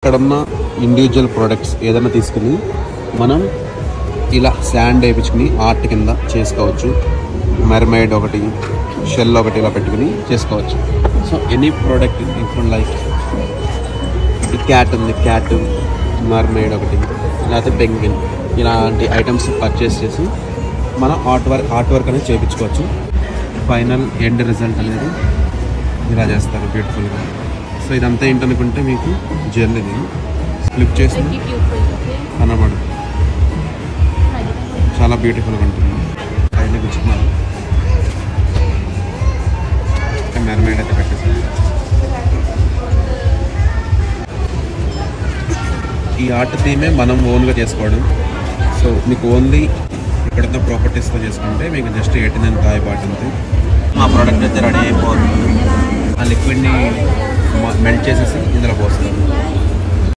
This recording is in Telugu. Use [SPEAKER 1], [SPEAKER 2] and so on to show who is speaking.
[SPEAKER 1] ఇక్కడ ఉన్న ఇండివిజువల్ ప్రోడక్ట్స్ ఏదైనా తీసుకుని మనం ఇలా శాండ్ వేయించుకుని ఆర్ట్ కింద చేసుకోవచ్చు. మెర్మైడ్ ఒకటి, షెల్ ఒకటి ఇలా పెట్టుకుని చేసుకోవచ్చు. సో ఎనీ ప్రోడక్ట్ ఇప్పుడు లైక్ ఈ క్యాట్ ఉంది, క్యాట్, మెర్మైడ్ ఒకటి, లేకపోతే పెంగ్విన్, ఇలాంటి ఐటమ్స్ పర్చేస్ చేసి మనం ఆర్ట్ వర్క్ అనేది చేయించుకోవచ్చు. ఫైనల్ ఎండ్ రిజల్ట్ అనేది ఇలా చేస్తారు బ్యూటిఫుల్గా. సో ఇదంతా ఏంటనుకుంటే మీకు జర్నీ ఫ్లిప్ చేసి కనబడు చాలా బ్యూటిఫుల్గా ఉంటుంది. పైన కూర్చున్నాను, మెర్మైడ్ అయితే పెట్టేసాను. ఈ ఆర్ట్ థీమే మనం ఓన్గా చేసుకోవడం. సో మీకు ఓన్లీ ఇక్కడున్న ప్రాపర్టీస్తో చేసుకుంటే మీకు జస్ట్ 89 కాయ పడుతుంది. మా ప్రోడక్ట్ అయితే రెడీ అయిపోతుంది. ఆ లిక్విడ్ని మెల్ట్ చేసేసి ఇందులో పోస్తాను.